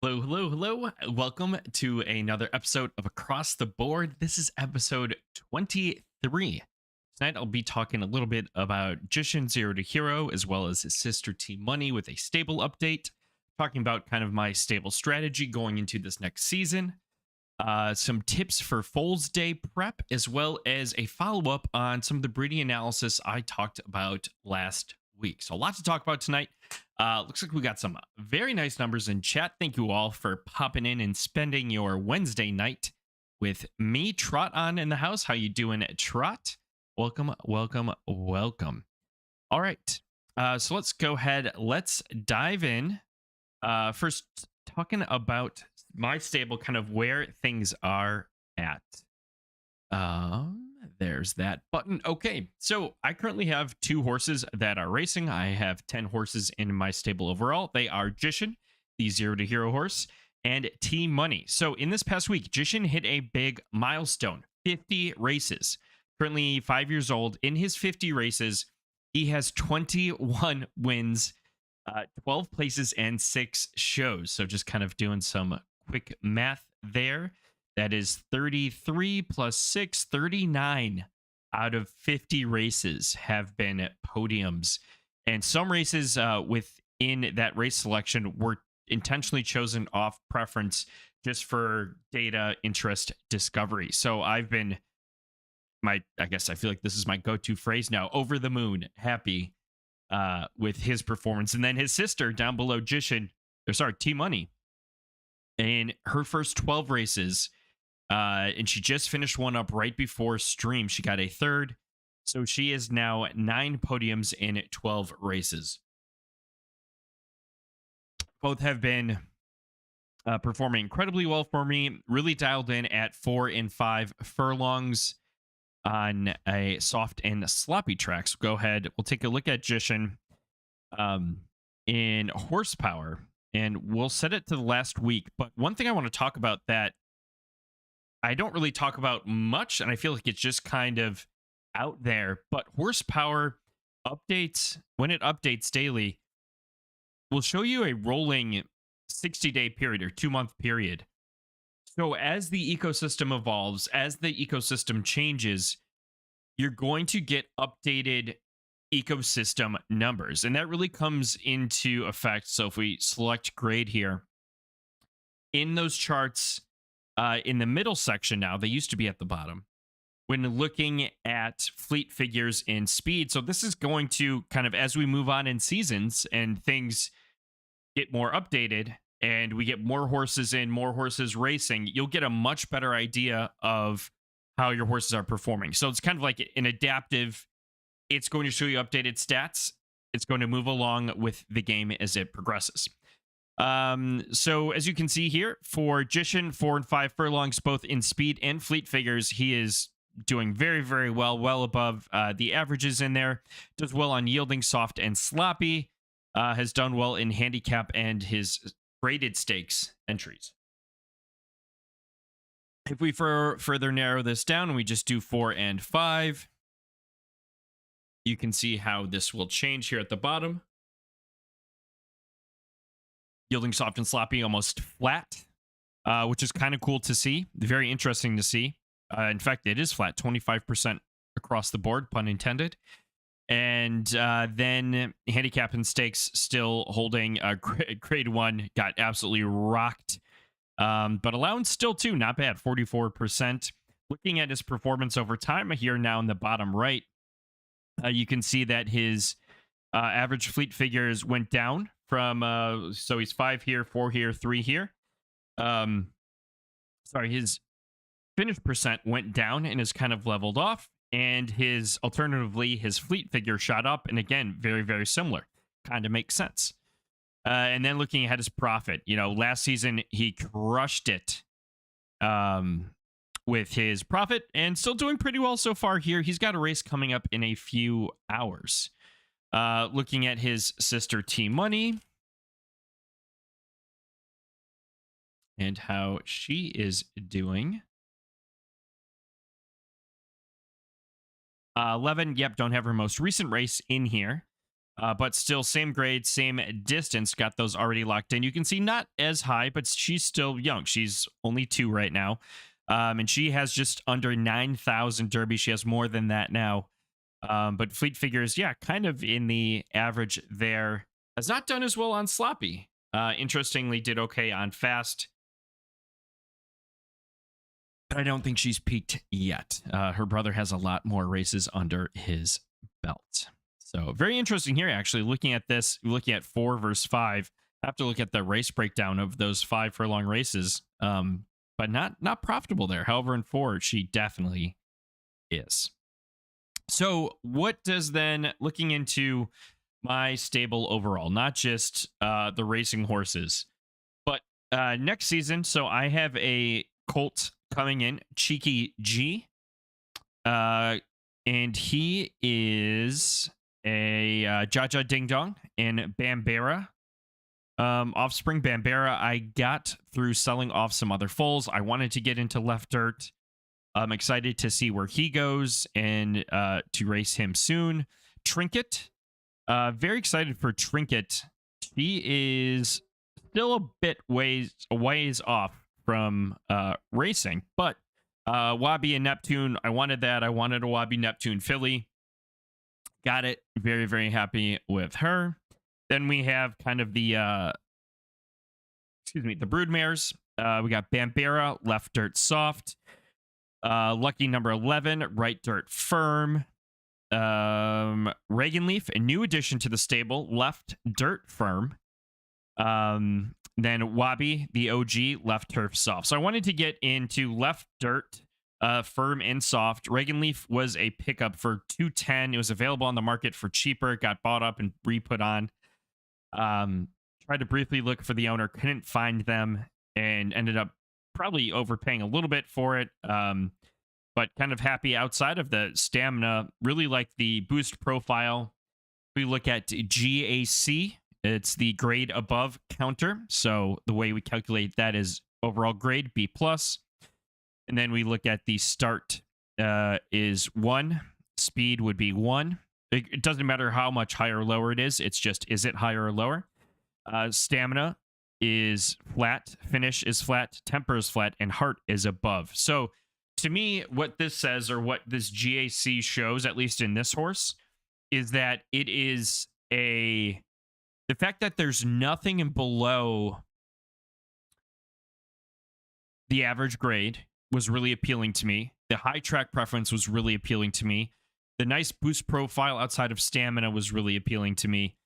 Hello, hello, hello. Welcome to another episode of Across the Board. This is episode 23. Tonight, I'll be talking a little bit about Jishin Zero to Hero, as well as his sister Team Money with a stable update, talking about kind of my stable strategy going into this next season, some tips for Foals Day prep, as well as a follow up on some of the breeding analysis I talked about last week. So, a lot to talk about tonight. Looks like we got some very nice numbers in chat. Thank you all for popping in and spending your Wednesday night with me. Trot on in the house. How you doing, Trot? Welcome, welcome, welcome. All right. So let's go ahead. Let's dive in. First, talking about my stable, kind of where things are at. There's that button. Okay, so I currently have 2 horses that are racing. I have 10 horses in my stable overall. They are Jishin, the Zero to Hero horse, and Team Money. So in this past week, Jishin hit a big milestone, 50 races. Currently 5 years old. In his 50 races, he has 21 wins, 12 places, and 6 shows. So just kind of doing some quick math there. That is 33 plus 6, 39 out of 50 races have been podiums. And some races within that race selection were intentionally chosen off preference just for data interest discovery. So I've been, I guess I feel like this is my go-to phrase now, over the moon, happy with his performance. And then his sister down below, Jishin, or sorry, T-Money, in her first 12 races, and she just finished one up right before stream. She got a 3rd. So she is now 9 podiums in 12 races. Both have been performing incredibly well for me. Really dialed in at 4 and 5 furlongs on a soft and sloppy track. So go ahead. We'll take a look at Jishin in horsepower, and we'll set it to the last week. But one thing I want to talk about that I don't really talk about much, and I feel like it's just kind of out there, but horsepower updates, when it updates daily, will show you a rolling 60-day period or 2-month period. So as the ecosystem evolves, as the ecosystem changes, you're going to get updated ecosystem numbers, and that really comes into effect. So if we select grade here, in those charts, in the middle section now, they used to be at the bottom, when looking at fleet figures in speed. So this is going to kind of, as we move on in seasons and things get more updated and we get more horses in, more horses racing, you'll get a much better idea of how your horses are performing. So it's kind of like an adaptive, it's going to show you updated stats. It's going to move along with the game as it progresses. So as you can see here, for Jishin, 4 and 5 furlongs, both in speed and fleet figures, he is doing very, very well above the averages in there. Does well on yielding, soft, and sloppy. Has done well in handicap and his graded stakes entries. If we further narrow this down, we just do 4 and 5. You can see how this will change here at the bottom. Yielding, soft, and sloppy, almost flat, which is kind of cool to see. Very interesting to see. In fact, it is flat, 25% across the board, pun intended. And then handicap and stakes still holding. Grade 1 got absolutely rocked. But allowance still too, not bad, 44%. Looking at his performance over time here now in the bottom right, you can see that his average fleet figures went down from, so he's 5 here, 4 here, 3 here. Sorry, his finish percent went down and is kind of leveled off. And his, alternatively, his fleet figure shot up. And again, very, very similar. Kind of makes sense. And then looking at his profit, last season he crushed it with his profit and still doing pretty well so far here. He's got a race coming up in a few hours. Looking at his sister Team Money and how she is doing. 11, yep, don't have her most recent race in here. but still same grade, same distance. Got those already locked in. You can see not as high, but she's still young. She's only 2 right now, and she has just under 9,000 Derby. She has more than that now. But Fleet figures, yeah, kind of in the average there. Has not done as well on Sloppy. Interestingly, did okay on Fast. But I don't think she's peaked yet. Her brother has a lot more races under his belt. So very interesting here, actually, looking at this, looking at 4 versus 5. I have to look at the race breakdown of those 5 furlong races. But not profitable there. However, in 4, she definitely is. So what does then, looking into my stable overall, not just the racing horses, but next season, so I have a colt coming in, Cheeky G, and he is a Jaja Ding Dong in Bambera offspring. Bambera I got through selling off some other foals. I wanted to get into left dirt. I'm excited to see where he goes and to race him soon. Trinket, very excited for Trinket. He is still a bit ways off from racing, but Wabi and Neptune, I wanted that. I wanted a Wabi Neptune filly. Got it. Very, very happy with her. Then we have kind of the the broodmares. We got Bambera, left dirt soft. Lucky number 11, right dirt firm. Reagan Leaf, a new addition to the stable, left dirt firm. Then Wabi, the OG, left turf soft. So I wanted to get into left dirt, firm and soft. Reagan Leaf was a pickup for 210. It was available on the market for cheaper. It got bought up and re-put on. Tried to briefly look for the owner, couldn't find them, and ended up probably overpaying a little bit for it. But kind of happy outside of the stamina. Really like the boost profile. We look at GAC. It's the grade above counter. So the way we calculate that is overall grade B+. And then we look at the start is 1. Speed would be 1. It doesn't matter how much higher or lower it is. It's just, is it higher or lower? Stamina is flat. Finish is flat. Temper is flat. And heart is above. So to me, what this says, or what this GAC shows, at least in this horse, is that it is the fact that there's nothing in below the average grade was really appealing to me. The high track preference was really appealing to me. The nice boost profile outside of stamina was really appealing to me.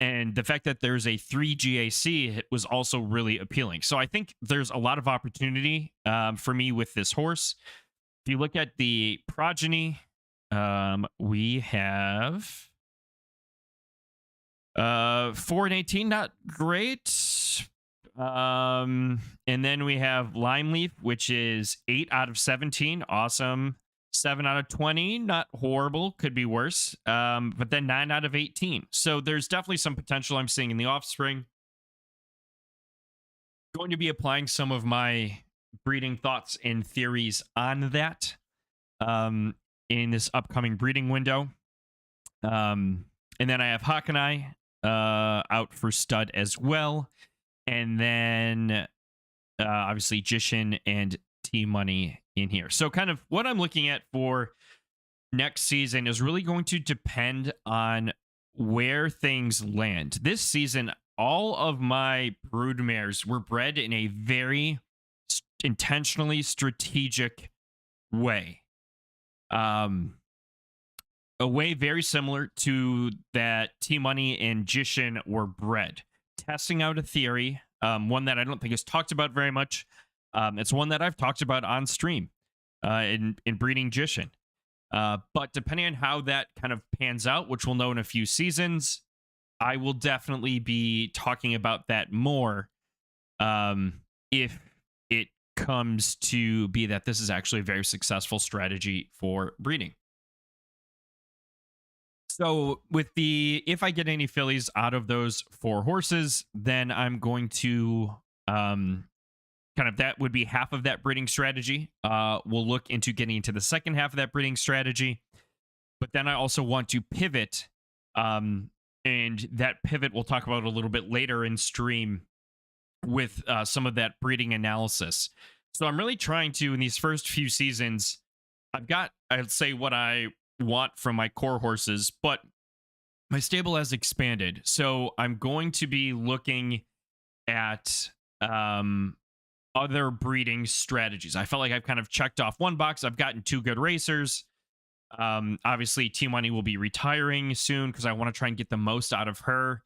And the fact that there's a 3 GAC was also really appealing. So I think there's a lot of opportunity for me with this horse. If you look at the progeny, we have 4 and 18, not great. And then we have Lime Leaf, which is 8 out of 17. Awesome. 7 out of 20, not horrible, could be worse. But then 9 out of 18. So there's definitely some potential I'm seeing in the offspring. Going to be applying some of my breeding thoughts and theories on that in this upcoming breeding window. And then I have Hawk and I out for stud as well. And then obviously Jishin and T-Money in here. So kind of what I'm looking at for next season is really going to depend on where things land. This season, all of my broodmares were bred in a very intentionally strategic way. A way very similar to that T-Money and Jishin were bred. Testing out a theory, one that I don't think is talked about very much. It's one that I've talked about on stream in breeding Jishin. But depending on how that kind of pans out, which we'll know in a few seasons, I will definitely be talking about that more if it comes to be that this is actually a very successful strategy for breeding. So with if I get any fillies out of those 4 horses, then I'm going to kind of, that would be half of that breeding strategy. We'll look into getting into the second half of that breeding strategy. But then I also want to pivot And that pivot we'll talk about a little bit later in stream with some of that breeding analysis. So I'm really trying to, in these first few seasons, I've got, I'd say, what I want from my core horses, but my stable has expanded. So I'm going to be looking at other breeding strategies. I felt like I've kind of checked off one box. I've gotten 2 good racers. Obviously, T Money will be retiring soon because I want to try and get the most out of her.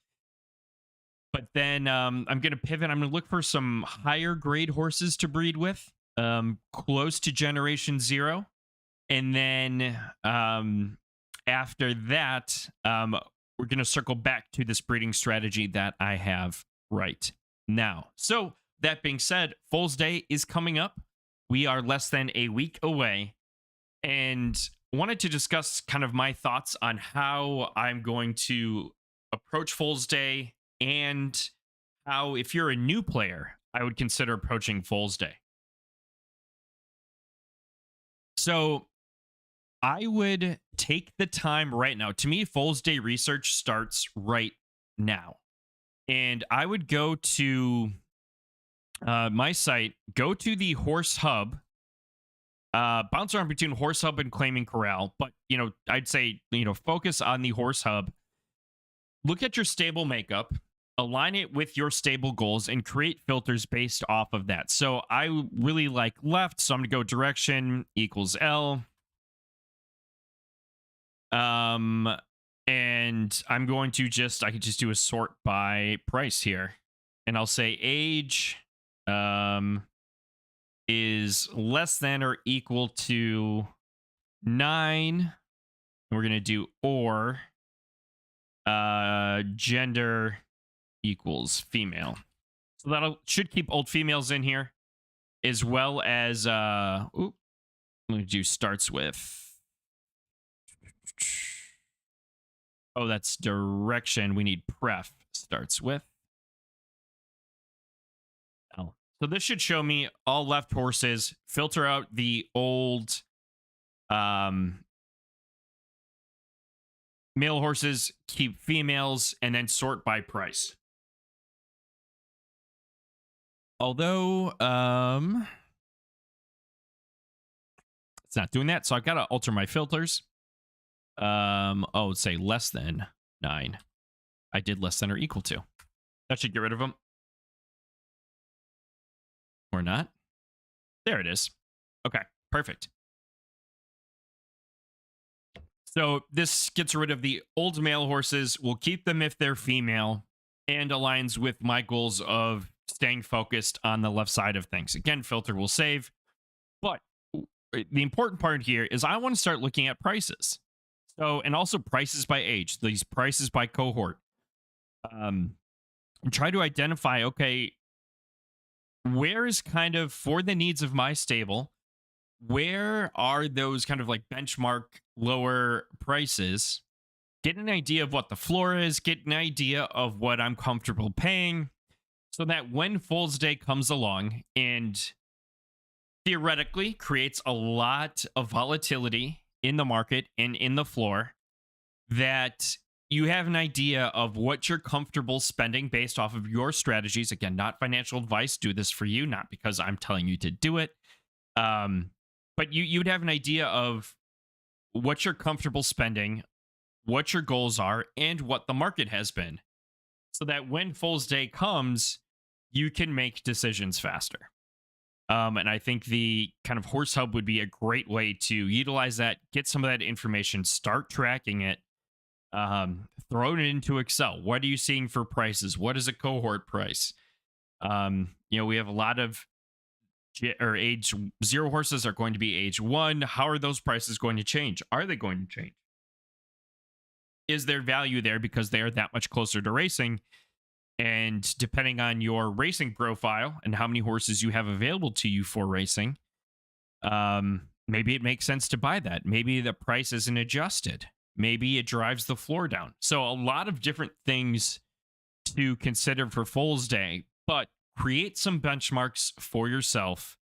But then I'm going to pivot. I'm going to look for some higher grade horses to breed with, close to Generation 0. And then after that, we're going to circle back to this breeding strategy that I have right now. So that being said, Foals Day is coming up. We are less than a week away. And wanted to discuss kind of my thoughts on how I'm going to approach Foals Day and how, if you're a new player, I would consider approaching Foals Day. So I would take the time right now. To me, Foals Day research starts right now. And I would go to my site, go to the Horse Hub, bounce around between Horse Hub and Claiming Corral. But, I'd say, focus on the Horse Hub. Look at your stable makeup, align it with your stable goals, and create filters based off of that. So I really like left, so I'm going to go direction equals L. And I'm going to I could just do a sort by price here. And I'll say age is less than or equal to 9. And we're going to do gender equals female. So that should keep old females in here, as well as I'm going to do starts with. Oh, that's direction. We need pref starts with. Oh. So this should show me all left horses, filter out the old male horses, keep females, and then sort by price. Although it's not doing that, so I've got to alter my filters. Say less than 9. I did less than or equal to. That should get rid of them. Or not. There it is. Okay, perfect. So this gets rid of the old male horses. We'll keep them if they're female, and aligns with my goals of staying focused on the left side of things. Again, filter will save. But the important part here is I want to start looking at prices. So, and also prices by age, these prices by cohort. And try to identify, okay, where is kind of, for the needs of my stable, where are those kind of like benchmark lower prices? Get an idea of what the floor is, get an idea of what I'm comfortable paying, so that when Foals Day comes along and theoretically creates a lot of volatility in the market and in the floor, that you have an idea of what you're comfortable spending based off of your strategies. Again, not financial advice. Do this for you, not because I'm telling you to do it. But you'd have an idea of what you're comfortable spending, what your goals are, and what the market has been, so that when Foals Day comes, you can make decisions faster. And I think the kind of Horse Hub would be a great way to utilize that, get some of that information, start tracking it, throw it into Excel. What are you seeing for prices? What is a cohort price? We have a lot of age 0 horses are going to be age 1. How are those prices going to change? Are they going to change? Is there value there because they are that much closer to racing? And depending on your racing profile and how many horses you have available to you for racing, maybe it makes sense to buy that. Maybe the price isn't adjusted. Maybe it drives the floor down. So a lot of different things to consider for Foals Day, but create some benchmarks for yourself,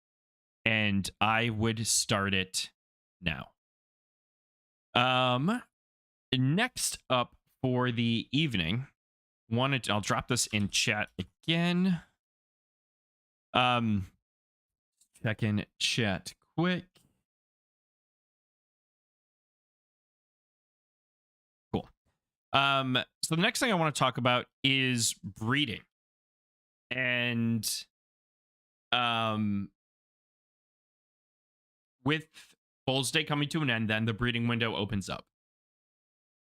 and I would start it now. Next up for the evening. I'll drop this in chat again. Check in chat quick. Cool. So the next thing I want to talk about is breeding. And with Foals Day coming to an end, then the breeding window opens up.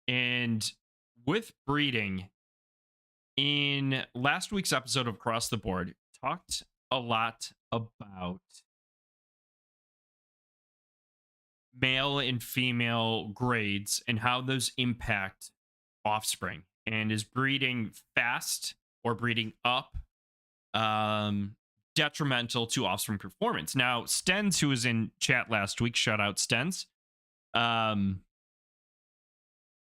And with breeding, in last week's episode of Across the Board, talked a lot about male and female grades and how those impact offspring. And is breeding fast or breeding up detrimental to offspring performance? Now, Stens, who was in chat last week, shout out Stens,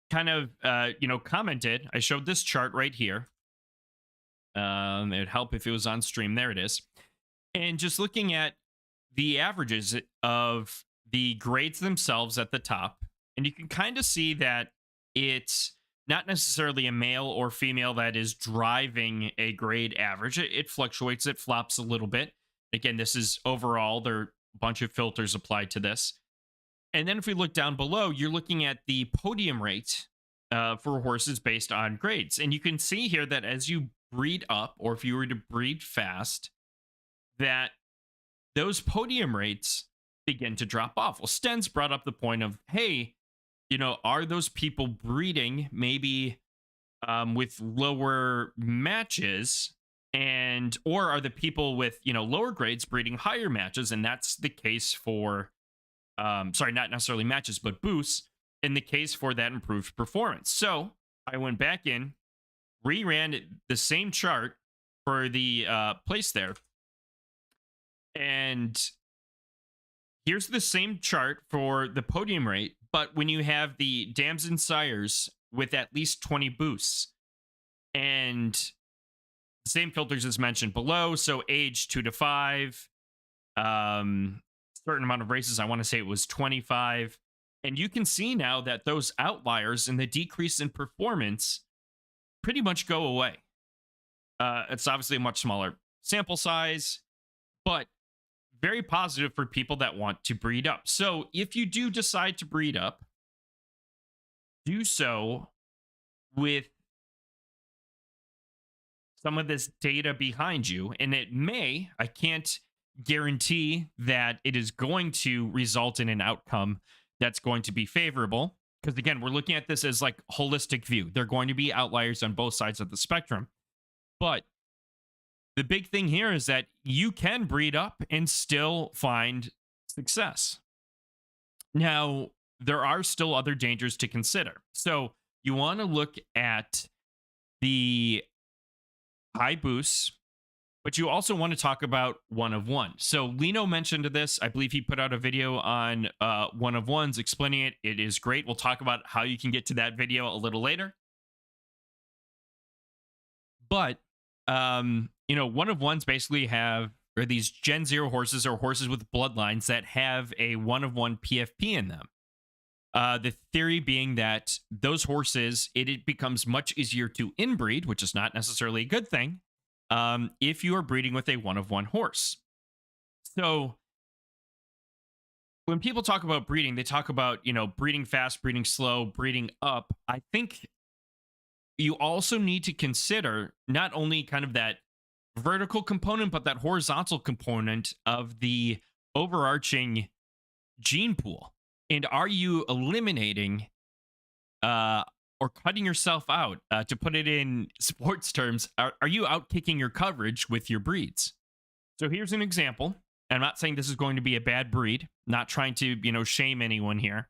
commented. I showed this chart right here. It'd help if it was on stream. There it is. And just looking at the averages of the grades themselves at the top, and you can kind of see that it's not necessarily a male or female that is driving a grade average. It fluctuates, it flops a little bit. Again, this is overall. There are a bunch of filters applied to this. And then if we look down below, you're looking at the podium rate for horses based on grades. And you can see here that as you breed up, or if you were to breed fast, that those podium rates begin to drop off. Well, Stens brought up the point of, hey, are those people breeding maybe with lower matches, or are the people with lower grades breeding higher matches? And that's the case for not necessarily matches, but boosts, in the case for that improved performance. So I went back in, reran the same chart for the place there, and here's the same chart for the podium rate, but when you have the dams and sires with at least 20 boosts, and the same filters as mentioned below, so age 2 to 5, certain amount of races, I want to say it was 25, and you can see now that those outliers and the decrease in performance pretty much go away. It's obviously a much smaller sample size, but very positive for people that want to breed up. So if you do decide to breed up, do so with some of this data behind you. And I can't guarantee that it is going to result in an outcome that's going to be favorable. Because again, we're looking at this as like holistic view. There are going to be outliers on both sides of the spectrum. But the big thing here is that you can breed up and still find success. Now, there are still other dangers to consider. So you want to look at the high boosts, but you also want to talk about one of one. So Lino mentioned this. I believe he put out a video on one of ones explaining it. It is great. We'll talk about how you can get to that video a little later. But one of ones basically are these Gen 0 horses, or horses with bloodlines that have a one of one PFP in them. The theory being that those horses, it becomes much easier to inbreed, which is not necessarily a good thing, if you are breeding with a one of one horse. So when people talk about breeding, they talk about, breeding fast, breeding slow, breeding up. I think you also need to consider not only kind of that vertical component, but that horizontal component of the overarching gene pool. And are you eliminating or cutting yourself out? To put it in sports terms, are you out kicking your coverage with your breeds? So here's an example. I'm not saying this is going to be a bad breed, not trying to, shame anyone here.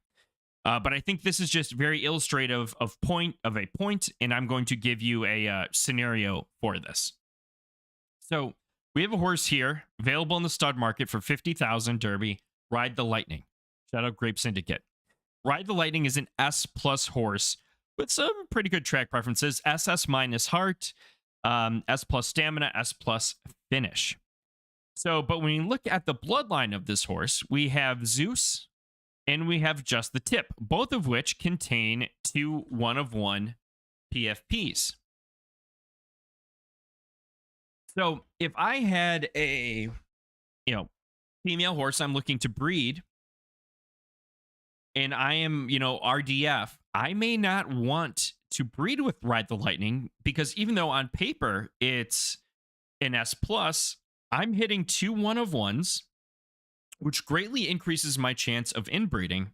But I think this is just very illustrative of a point, and I'm going to give you a scenario for this. So we have a horse here available in the stud market for $50,000 Derby. Ride the Lightning. Shout out Grape Syndicate. Ride the Lightning is an S plus horse with some pretty good track preferences. SS minus heart, S plus stamina, S plus finish. So, but when you look at the bloodline of this horse, we have Zeus and we have Just the Tip, both of which contain 2 one of one PFPs. So if I had a, female horse I'm looking to breed and I am, RDF, I may not want to breed with Ride the Lightning because even though on paper it's an S plus, I'm hitting 2 1 of 1s, which greatly increases my chance of inbreeding.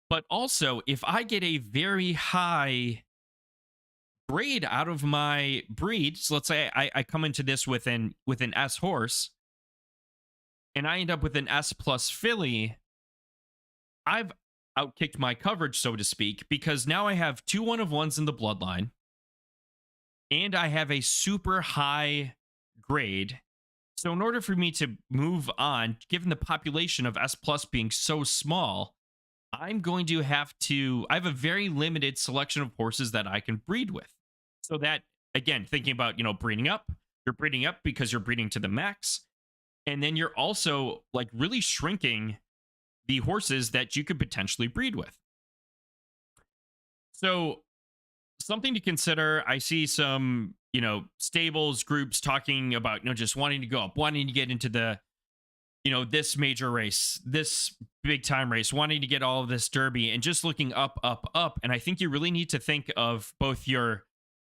But also, if I get a very high grade out of my breed, so let's say I come into this with an S horse, and I end up with an S plus filly, I've outkicked my coverage, so to speak, because now I have 2 1 of 1s in the bloodline, and I have a super high grade. So in order for me to move on, given the population of S plus being so small, I'm going to I have a very limited selection of horses that I can breed with. So that, again, thinking about, breeding up, you're breeding up because you're breeding to the max. And then you're also like really shrinking the horses that you could potentially breed with. So something to consider. I see some, stables groups talking about, just wanting to go up, wanting to get into the, this major race, this big time race, wanting to get all of this derby and just looking up, up, up. And I think you really need to think of both your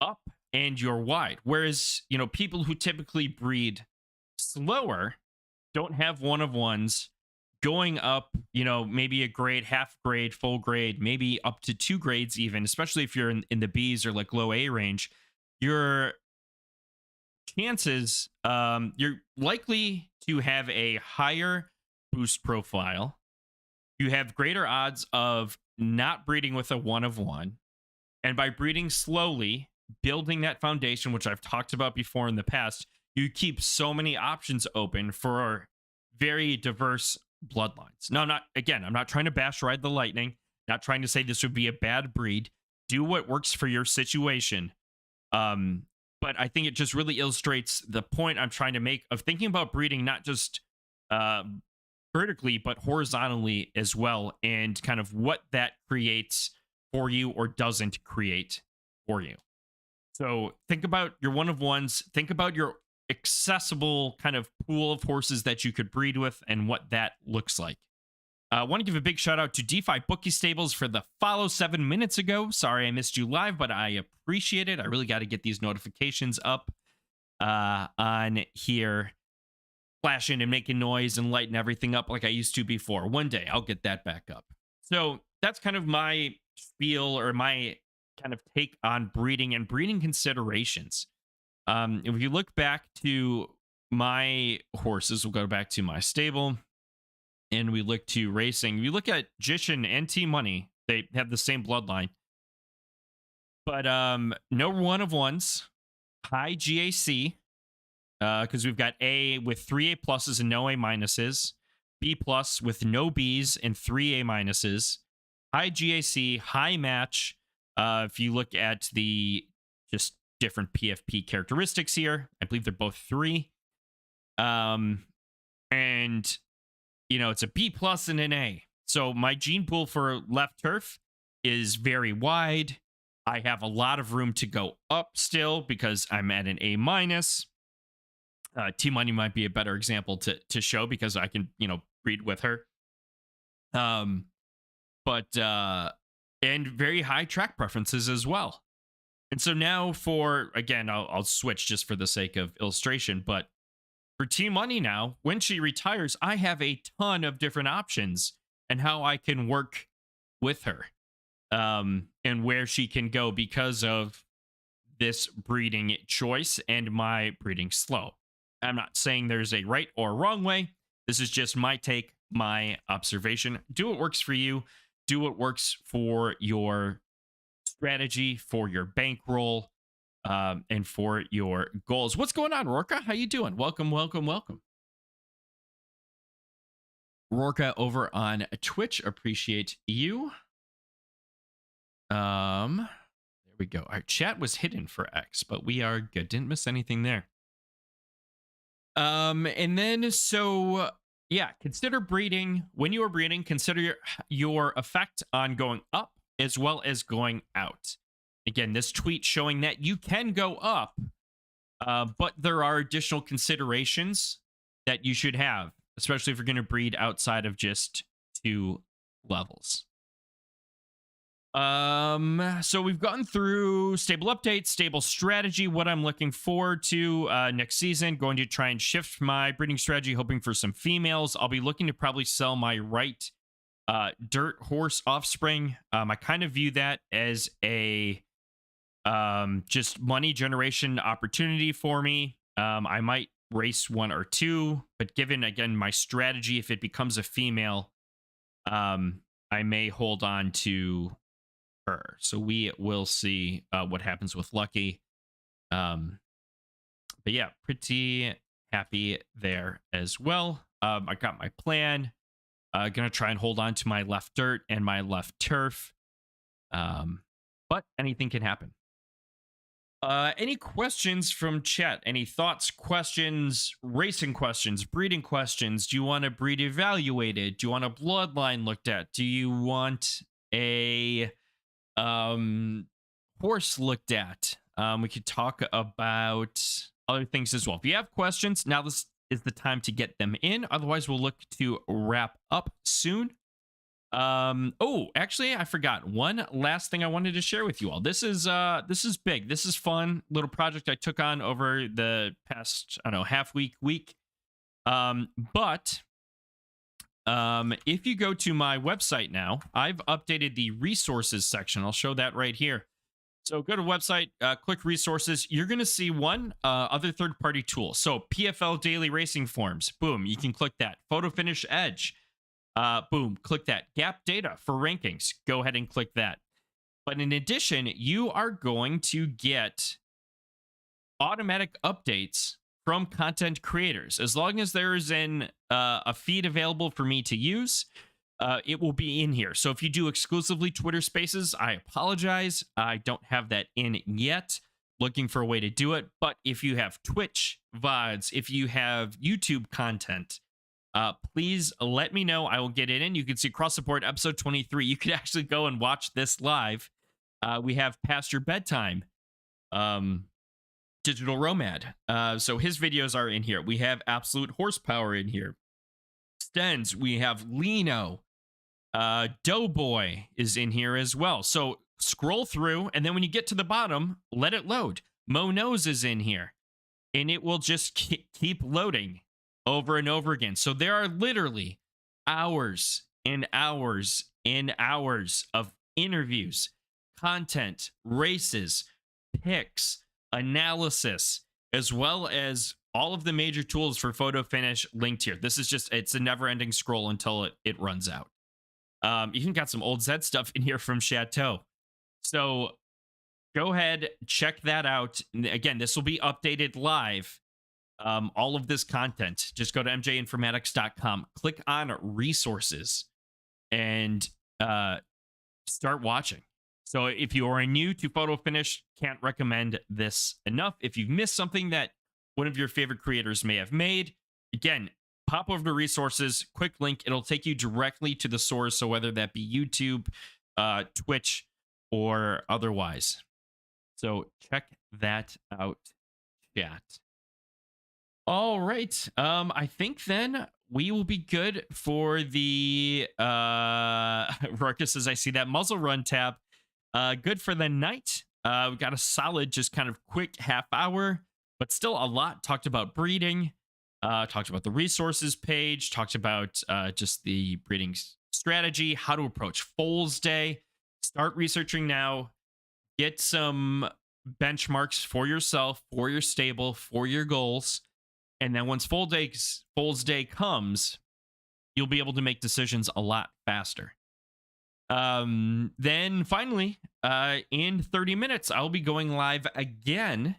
up and your wide. Whereas, people who typically breed slower don't have 1 of 1s going up, maybe a grade, half grade, full grade, maybe up to 2 grades, even, especially if you're in the Bs or like low A range, your chances, you're likely to have a higher boost profile. You have greater odds of not breeding with a 1 of 1. And by breeding slowly, building that foundation, which I've talked about before in the past, you keep so many options open for very diverse bloodlines. Now, I'm not trying to bash Ride the Lightning, not trying to say this would be a bad breed. Do what works for your situation. But I think it just really illustrates the point I'm trying to make of thinking about breeding, not just vertically, but horizontally as well, and kind of what that creates for you or doesn't create for you. So think about your 1 of 1s, think about your accessible kind of pool of horses that you could breed with and what that looks like. I want to give a big shout out to DeFi Bookie Stables for the follow 7 minutes ago. Sorry I missed you live, but I appreciate it. I really got to get these notifications up on here, flashing and making noise and lighting everything up like I used to before. One day I'll get that back up. So that's kind of my spiel or my kind of take on breeding and breeding considerations. If you look back to my horses, we'll go back to my stable and we look to racing. You look at Jishin and T Money, they have the same bloodline, but no 1 of 1s, high GAC, because we've got A with 3 A pluses and no A minuses, B plus with no Bs and 3 A minuses, high GAC, high match. If you look at the just different PFP characteristics here, I believe they're both 3. And it's a B plus and an A. So my gene pool for left turf is very wide. I have a lot of room to go up still because I'm at an A minus. T Money might be a better example to show because I can, breed with her. But and very high track preferences as well. And so now I'll switch just for the sake of illustration, but for T Money now, when she retires, I have a ton of different options and how I can work with her and where she can go because of this breeding choice and my breeding slow. I'm not saying there's a right or wrong way. This is just my take, my observation. Do what works for you. Do what works for your strategy, for your bankroll, and for your goals. What's going on, Rorka? How you doing? Welcome, welcome, welcome. Rorka over on Twitch, appreciate you. There we go. Our chat was hidden for X, but we are good. Didn't miss anything there. And then consider breeding. When you are breeding, consider your effect on going up as well as going out. again, this tweet showing that you can go up, but there are additional considerations that you should have, especially if you're going to breed outside of just 2 levels. So we've gone through stable updates, stable strategy, what I'm looking forward to next season. Going to try and shift my breeding strategy, hoping for some females. I'll be looking to probably sell my right dirt horse offspring. I kind of view that as a just money generation opportunity for me. I might race 1 or 2, but given again my strategy, if it becomes a female, I may hold on to her. So we will see what happens with Lucky. But yeah, pretty happy there as well. I got my plan. Gonna try and hold on to my left dirt and my left turf. But anything can happen. Any questions from chat? Any thoughts, questions, racing questions, breeding questions? Do you want to breed evaluated? Do you want a bloodline looked at? Do you want a horse looked at? We could talk about other things as well. If you have questions, now this is the time to get them in. Otherwise, we'll look to wrap up soon. Oh, actually, I forgot one last thing I wanted to share with you all. This is big. This is fun. Little project I took on over the past, I don't know, half week. But if you go to my website now, I've updated the resources section. I'll show that right here. So go to website, click resources. You're going to see one other third-party tool. So PFL Daily Racing Forms. Boom, you can click that. Photo Finish Edge. Boom, click that. Gap Data for rankings. Go ahead and click that. But in addition, you are going to get automatic updates from content creators. As long as there is a feed available for me to use, it will be in here. So if you do exclusively Twitter Spaces, I apologize. I don't have that in yet. Looking for a way to do it. But if you have Twitch VODs, if you have YouTube content, please let me know. I will get it in. You can see Cross Support episode 23. You could actually go and watch this live. We have Past Your Bedtime, Digital Romad. So his videos are in here. We have Absolute Horsepower in here. Stens. We have Lino. Doughboy is in here as well. So scroll through, and then when you get to the bottom, let it load. Mo Nose is in here, and it will just keep loading over and over again. So there are literally hours and hours and hours of interviews, content, races, picks, analysis, as well as all of the major tools for photo finish linked here. This is just, it's a never-ending scroll until it runs out. You even got some old Zed stuff in here from Chateau. So go ahead, check that out. Again, this will be updated live. All of this content, just go to mjinformatics.com, click on resources, and start watching. So if you are new to photo finish, can't recommend this enough. If you've missed something that one of your favorite creators may have made, again, pop over to resources, quick link. It'll take you directly to the source. So whether that be YouTube, Twitch, or otherwise. So check that out, chat. All right. I think then we will be good for the Ruckus, as I see that muzzle run tab. Good for the night. We got a solid, just kind of quick half hour, but still a lot. Talked about breeding, talked about the resources page, talked about just the breeding strategy, how to approach foals day. Start researching now. Get some benchmarks for yourself, for your stable, for your goals. And then once foals day comes, you'll be able to make decisions a lot faster. Then finally, in 30 minutes, I'll be going live again,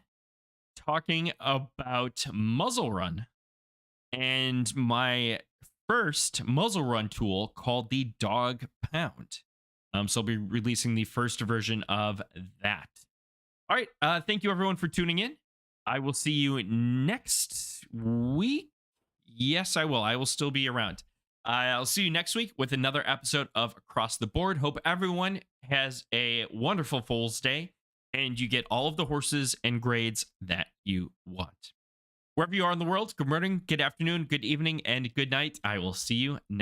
talking about muzzle run and my first muzzle run tool called the Dog Pound. So I'll be releasing the first version of that. All right. Thank you everyone for tuning in. I will see you next week. Yes, I will. I will still be around. I'll see you next week with another episode of Across the Board. Hope everyone has a wonderful Foals Day. and you get all of the horses and grades that you want. Wherever you are in the world, good morning, good afternoon, good evening, and good night. I will see you next